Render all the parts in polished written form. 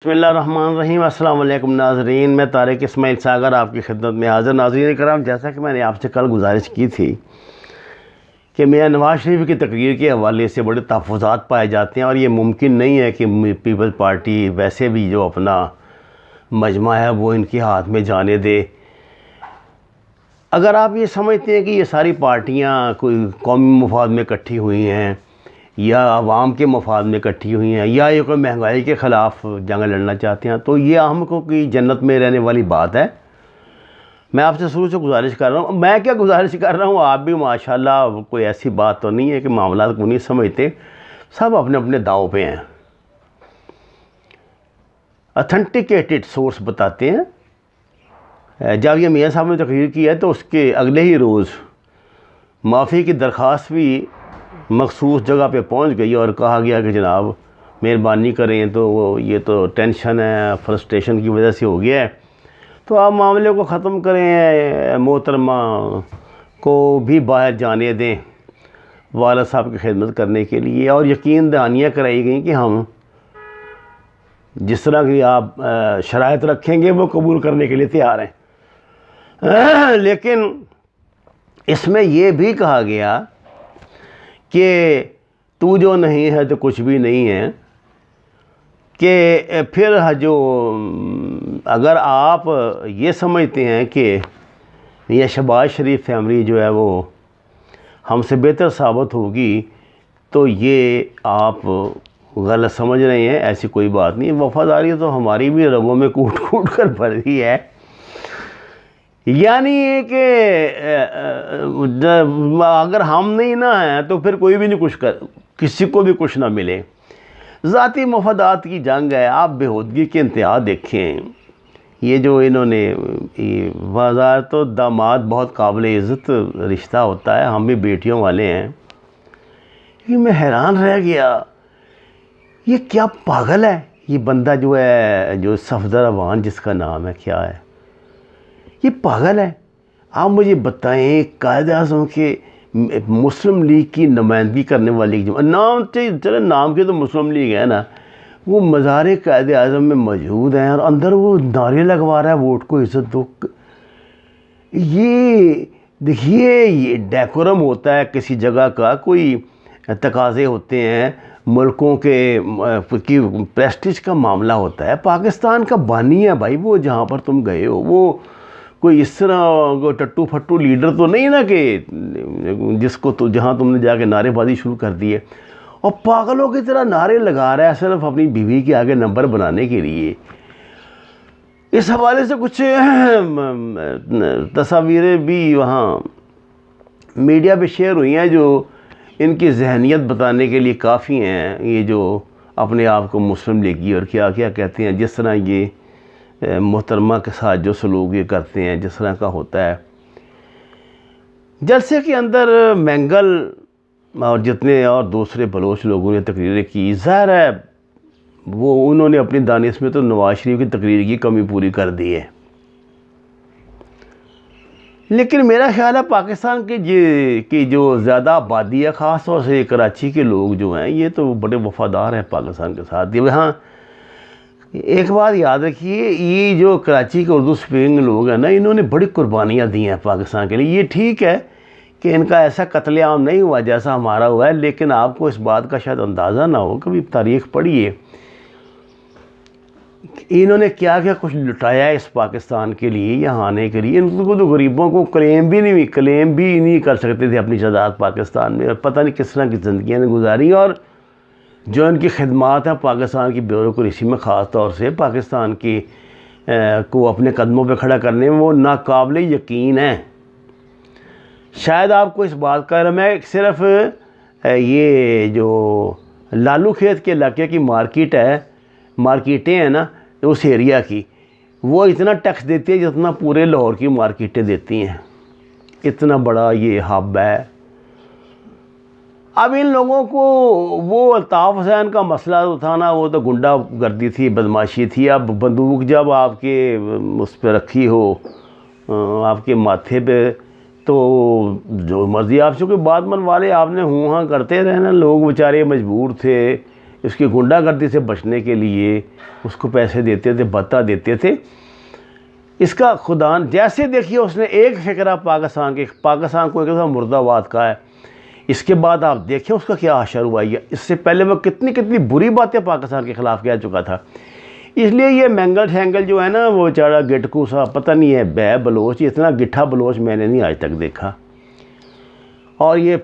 بسم اللہ الرحمن الرحیم۔ السلام علیکم ناظرین، میں طارق اسماعیل ساگر آپ کی خدمت میں حاضر۔ ناظرین کرام، جیسا کہ میں نے آپ سے کل گزارش کی تھی کہ میاں نواز شریف کی تقریر کے حوالے سے بڑے تحفظات پائے جاتے ہیں، اور یہ ممکن نہیں ہے کہ پیپلز پارٹی ویسے بھی جو اپنا مجمع ہے وہ ان کے ہاتھ میں جانے دے۔ اگر آپ یہ سمجھتے ہیں کہ یہ ساری پارٹیاں کوئی قومی مفاد میں اکٹھی ہوئی ہیں یا عوام کے مفاد میں اکٹھی ہوئی ہیں یا یہ کوئی مہنگائی کے خلاف جنگ لڑنا چاہتے ہیں، تو یہ ہم کو کی جنت میں رہنے والی بات ہے۔ میں آپ سے شروع سے گزارش کر رہا ہوں، میں کیا گزارش کر رہا ہوں، آپ بھی ماشاءاللہ کوئی ایسی بات تو نہیں ہے کہ معاملات کو نہیں سمجھتے، سب اپنے اپنے داؤ پہ ہیں۔ اتھینٹیکیٹڈ سورس بتاتے ہیں، جب یہ میاں صاحب نے تقریر کی ہے تو اس کے اگلے ہی روز معافی کی درخواست بھی مخصوص جگہ پہ پہنچ گئی اور کہا گیا کہ جناب مہربانی کریں، تو یہ تو ٹینشن ہے، فرسٹریشن کی وجہ سے ہو گیا ہے، تو آپ معاملے کو ختم کریں، محترمہ کو بھی باہر جانے دیں والد صاحب کی خدمت کرنے کے لیے، اور یقین دہانیاں کرائی گئیں کہ ہم جس طرح کی آپ شرائط رکھیں گے وہ قبول کرنے کے لیے تیار ہیں۔ لیکن اس میں یہ بھی کہا گیا کہ تو جو نہیں ہے تو کچھ بھی نہیں ہے، کہ پھر جو اگر آپ یہ سمجھتے ہیں کہ یہ شہباز شریف فیملی جو ہے وہ ہم سے بہتر ثابت ہوگی تو یہ آپ غلط سمجھ رہے ہیں، ایسی کوئی بات نہیں۔ وفاداری تو ہماری بھی رگوں میں کوٹ کوٹ کر بھری ہے، یعنی کہ اگر ہم نہیں نہ ہیں تو پھر کوئی بھی نہیں کچھ کسی کو بھی کچھ نہ ملے۔ ذاتی مفادات کی جنگ ہے، آپ بےہودگی کے انتہا دیکھیں۔ یہ جو انہوں نے بازار تو داماد بہت قابل عزت رشتہ ہوتا ہے، ہم بھی بیٹیوں والے ہیں، یہ میں حیران رہ گیا، یہ کیا پاگل ہے یہ بندہ جو ہے، جو صفدر عوان جس کا نام ہے، کیا ہے یہ پاگل ہے؟ آپ مجھے بتائیں، قائد اعظم کے مسلم لیگ کی نمائندگی کرنے والی جو نام چلے نام کے تو مسلم لیگ ہے نا، وہ مزار قائد اعظم میں موجود ہیں اور اندر وہ نعرے لگوا رہا ہے ووٹ کو عزت دو۔ یہ دیکھیے، یہ ڈیکورم ہوتا ہے کسی جگہ کا، کوئی تقاضے ہوتے ہیں ملکوں کے کی پریسٹیج کا معاملہ ہوتا ہے۔ پاکستان کا بانی ہے بھائی وہ، جہاں پر تم گئے ہو وہ کوئی اس طرح ٹٹو پھٹو لیڈر تو نہیں نا کہ جس کو تو جہاں تم نے جا کے نعرے بازی شروع کر دی ہے، اور پاگلوں کی طرح نعرے لگا رہا ہے صرف اپنی بیوی کے آگے نمبر بنانے کے لیے۔ اس حوالے سے کچھ تصاویریں بھی وہاں میڈیا پہ شیئر ہوئی ہیں جو ان کی ذہنیت بتانے کے لیے کافی ہیں، یہ جو اپنے آپ کو مسلم لیگی اور کیا کیا کہتے ہیں، جس طرح یہ محترمہ کے ساتھ جو سلوک یہ کرتے ہیں، جس طرح کا ہوتا ہے۔ جلسے کے اندر مینگل اور جتنے اور دوسرے بلوچ لوگوں نے تقریریں کی، ظاہر ہے وہ انہوں نے اپنی دانش میں تو نواز شریف کی تقریر کی کمی پوری کر دی ہے، لیکن میرا خیال ہے پاکستان کی جو زیادہ آبادی ہے، خاص طور سے کراچی کے لوگ جو ہیں، یہ تو بڑے وفادار ہیں پاکستان کے ساتھ۔ ہاں ایک بات یاد رکھیے، یہ جو کراچی کے اردو سپیکنگ لوگ ہیں نا، انہوں نے بڑی قربانیاں دی ہیں پاکستان کے لیے۔ یہ ٹھیک ہے کہ ان کا ایسا قتل عام نہیں ہوا جیسا ہمارا ہوا ہے، لیکن آپ کو اس بات کا شاید اندازہ نہ ہو، کبھی تاریخ پڑھیے، انہوں نے کیا کیا کچھ لٹایا ہے اس پاکستان کے لیے یہاں آنے کے لیے۔ ان کو تو غریبوں کو کلیم بھی نہیں کر سکتے تھے اپنی جائیداد پاکستان میں، اور پتہ نہیں کس طرح کی زندگیاں نے گزاری، اور جو ان کی خدمات ہیں پاکستان کی بیوروکریسی میں، خاص طور سے پاکستان کی کو اپنے قدموں پہ کھڑا کرنے میں، وہ ناقابل یقین ہیں۔ شاید آپ کو اس بات کا میں صرف یہ جو لالو کھیت کے علاقے کی مارکیٹیں ہیں نا، اس ایریا کی، وہ اتنا ٹیکس دیتی ہے جتنا پورے لاہور کی مارکیٹیں دیتی ہیں، اتنا بڑا یہ ہب ہے۔ اب ان لوگوں کو وہ الطاف حسین کا مسئلہ تو تھا نا، وہ تو گنڈا گردی تھی، بدماشی تھی۔ اب بندوق جب آپ کے اس پہ رکھی ہو، آپ کے ماتھے پہ، تو جو مرضی آپ سے کوئی بات منوا لے، آپ نے ہوں ہاں کرتے رہنا۔ لوگ بیچارے مجبور تھے اس کی غنڈہ گردی سے بچنے کے لیے اس کو پیسے دیتے تھے، بھتہ دیتے تھے. اس کا خدا جیسے دیکھیے اس نے ایک فقرہ پاکستان کو ایک دفعہ مرد آباد کا ہے. اس کے بعد آپ دیکھیں اس کا کیا حشر ہوا. اس سے پہلے وہ کتنی بری باتیں پاکستان کے خلاف کہہ چکا تھا. اس لیے یہ مینگل شینگل جو ہے نا وہ بیچارہ گٹکو سا پتہ نہیں ہے بے بلوچ، اتنا گٹھا بلوچ میں نے نہیں آج تک دیکھا. اور یہ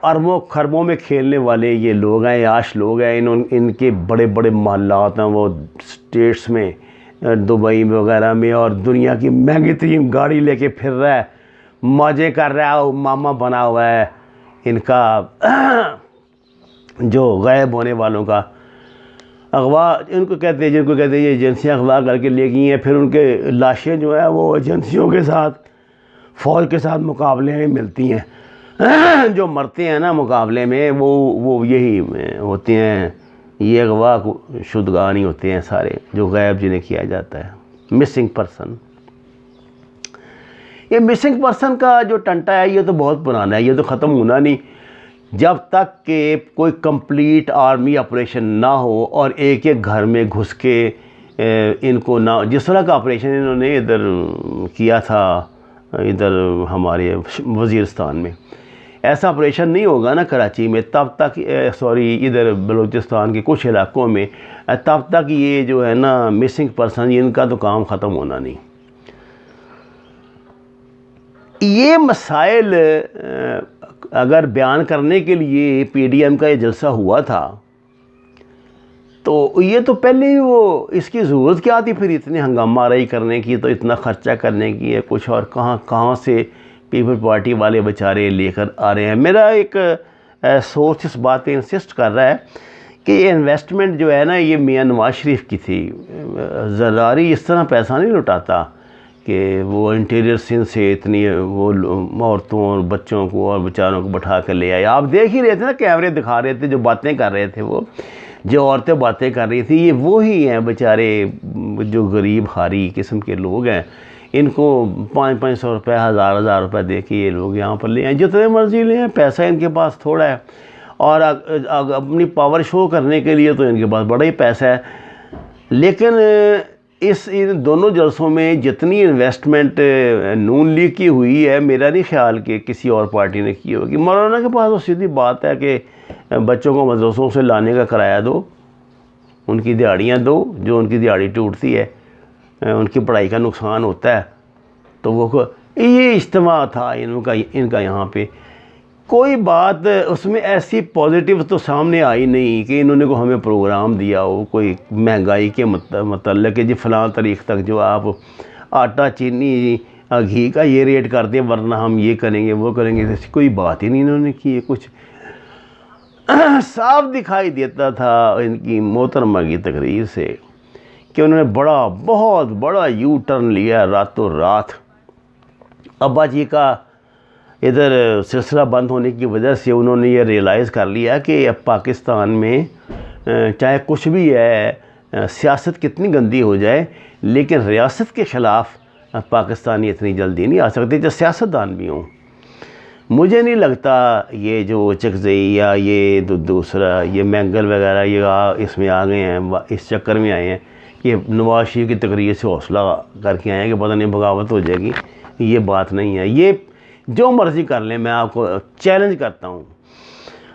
اربوں خربوں میں کھیلنے والے یہ لوگ ہیں، عیاش لوگ ہیں. ان کے بڑے بڑے محلات ہیں وہ اسٹیٹس میں، دبئی وغیرہ میں، اور دنیا کی مہنگی ترین گاڑی لے کے پھر رہا ہے، مزے کر رہا ہے، ماما بنا ہوا ہے. ان کا جو غائب ہونے والوں کا اغوا ان کو کہتے ہیں، جن کو کہتے ہیں یہ ایجنسیاں اغوا کر کے لے گئی ہیں، پھر ان کے لاشیں جو ہیں وہ ایجنسیوں کے ساتھ فوج کے ساتھ مقابلے میں ملتی ہیں. جو مرتے ہیں نا مقابلے میں وہ یہی ہوتے ہیں، یہ اغوا شدگان ہی ہوتے ہیں سارے، جو غائب جنہیں کیا جاتا ہے، مسنگ پرسن. یہ مسنگ پرسن کا جو ٹنٹا ہے یہ تو بہت پرانا ہے، یہ تو ختم ہونا نہیں جب تک کہ کوئی کمپلیٹ آرمی آپریشن نہ ہو اور ایک ایک گھر میں گھس کے ان کو نہ، جس طرح کا آپریشن انہوں نے ادھر کیا تھا ادھر ہمارے وزیرستان میں، ایسا آپریشن نہیں ہوگا نا کراچی میں تب تک، ادھر بلوچستان کے کچھ علاقوں میں، تب تک یہ جو ہے نا مسنگ پرسن ان کا تو کام ختم ہونا نہیں. یہ مسائل اگر بیان کرنے کے لیے پی ڈی ایم کا یہ جلسہ ہوا تھا تو یہ تو پہلے ہی وہ اس کی ضرورت کیا تھی پھر اتنی ہنگامہ آرائی کرنے کی، تو اتنا خرچہ کرنے کی ہے کچھ، اور کہاں سے پیپل پارٹی والے بیچارے لے کر آ رہے ہیں. میرا ایک سورس اس بات پہ انسسٹ کر رہا ہے کہ یہ انویسٹمنٹ جو ہے نا یہ میاں نواز شریف کی تھی. زرداری اس طرح پیسہ نہیں لٹاتا کہ وہ انٹیریئر سندھ سے اتنی وہ عورتوں اور بچوں کو اور بیچاروں کو بٹھا کر لے آئے. آپ دیکھ ہی رہے تھے نا، کیمرے دکھا رہے تھے، جو باتیں کر رہے تھے وہ جو عورتیں باتیں کر رہی تھیں یہ وہی ہیں بیچارے جو غریب حاری قسم کے لوگ ہیں. ان کو 500 روپے 1000 روپے دے کے یہ لوگ یہاں پر لے آئیں، جتنے مرضی لے آئیں، پیسہ ان کے پاس تھوڑا ہے، اور اپنی پاور شو کرنے کے لیے تو ان کے پاس بڑا ہی پیسہ ہے. لیکن ان دونوں جلسوں میں جتنی انویسٹمنٹ نون لیگ کی ہوئی ہے، میرا نہیں خیال کہ کسی اور پارٹی نے کی ہوگی. مولانا کے پاس تو سیدھی بات ہے کہ بچوں کو مدرسوں سے لانے کا کرایہ دو، ان کی دیہڑیاں دو، جو ان کی دیہڑی ٹوٹتی ہے ان کی پڑھائی کا نقصان ہوتا ہے. تو وہ یہ اجتماع تھا ان کا یہاں پہ. کوئی بات اس میں ایسی پازیٹیو تو سامنے آئی نہیں کہ انہوں نے کو ہمیں پروگرام دیا ہو کوئی مہنگائی کے متعلق کہ جی فلاں تاریخ تک جو آپ آٹا چینی گھی کا یہ ریٹ کر دیں ورنہ ہم یہ کریں گے وہ کریں گے. ایسی کوئی بات ہی نہیں انہوں نے کی. کچھ صاف دکھائی دیتا تھا ان کی محترمہ کی تقریر سے کہ انہوں نے بہت بڑا یو ٹرن لیا راتوں رات. ابا جی کا ادھر سلسلہ بند ہونے کی وجہ سے انہوں نے یہ ریئلائز کر لیا کہ اب پاکستان میں چاہے کچھ بھی ہے، سیاست کتنی گندی ہو جائے، لیکن ریاست کے خلاف پاکستانی اتنی جلدی نہیں آ سکتے جو سیاستدان بھی ہوں. مجھے نہیں لگتا یہ جو چکزئی یا یہ دوسرا یہ مینگل وغیرہ یہ اس میں آ گئے ہیں، اس چکر میں آئے ہیں کہ نواز شریف کی تقریر سے حوصلہ کر کے آئے ہیں کہ پتہ نہیں بغاوت ہو جائے گی. یہ بات نہیں ہے. یہ جو مرضی کر لیں، میں آپ کو چیلنج کرتا ہوں.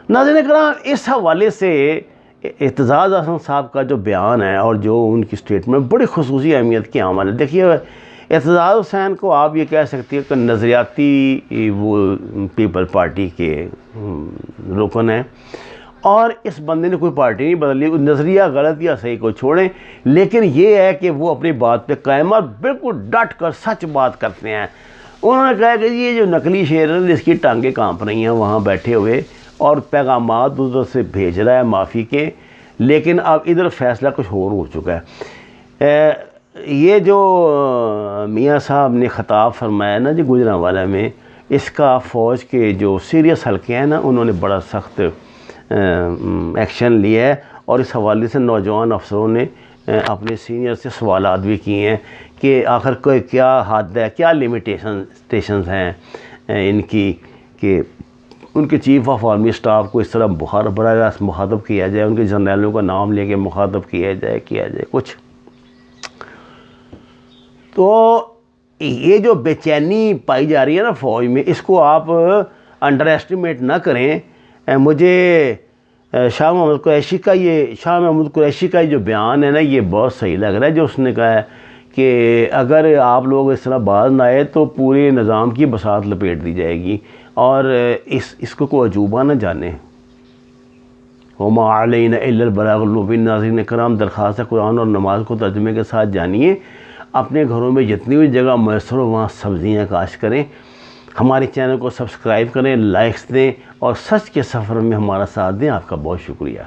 ناظرین کرام، اس حوالے سے اعتزاز احسن صاحب کا جو بیان ہے اور جو ان کی اسٹیٹمنٹ بڑی خصوصی اہمیت کے عمل ہے. دیکھیے اعتزاز حسین کو آپ یہ کہہ سکتے ہیں کہ نظریاتی وہ پیپل پارٹی کے رکن ہیں، اور اس بندے نے کوئی پارٹی نہیں بدلی. نظریہ غلط یا صحیح کو چھوڑیں، لیکن یہ ہے کہ وہ اپنی بات پہ قائم اور بالکل ڈٹ کر سچ بات کرتے ہیں. انہوں نے کہا کہ یہ جو نقلی شعر ہے اس کی ٹانگیں کانپ رہی ہیں وہاں بیٹھے ہوئے، اور پیغامات ادھر سے بھیج رہا ہے معافی کے، لیکن اب ادھر فیصلہ کچھ اور ہو چکا ہے. یہ جو میاں صاحب نے خطاب فرمایا نا جی گجرانوالہ میں، اس کا فوج کے جو سیریس حلقے ہیں نا انہوں نے بڑا سخت ایکشن لیا ہے، اور اس حوالے سے نوجوان افسروں نے اپنے سینئر سے سوالات بھی کیے ہیں کہ آخر کوئی کیا حد ہے، کیا لمیٹیشنز ہیں ان کی، کہ ان کے چیف آف آرمی اسٹاف کو اس طرح براہ راست مخاطب کیا جائے، ان کے جرنیلوں کا نام لے کے مخاطب کیا جائے کچھ. تو یہ جو بے چینی پائی جا رہی ہے نا فوج میں، اس کو آپ انڈر ایسٹیمیٹ نہ کریں. مجھے شاہ محمود قریشی کا جو بیان ہے نا، یہ بہت صحیح لگ رہا ہے، جو اس نے کہا ہے کہ اگر آپ لوگ اس طرح باز نہ آئے تو پورے نظام کی بساط لپیٹ دی جائے گی، اور اس کو کوئی عجوبہ نہ جانے. وما علینا الا البلاغ المبین. ناظرین کرام، درخواست ہے قرآن اور نماز کو ترجمے کے ساتھ جانیے. اپنے گھروں میں جتنی بھی جگہ میسر ہو وہاں سبزیاں کاشت کریں. ہمارے چینل کو سبسکرائب کریں، لائکس دیں، اور سچ کے سفر میں ہمارا ساتھ دیں. آپ کا بہت شکریہ.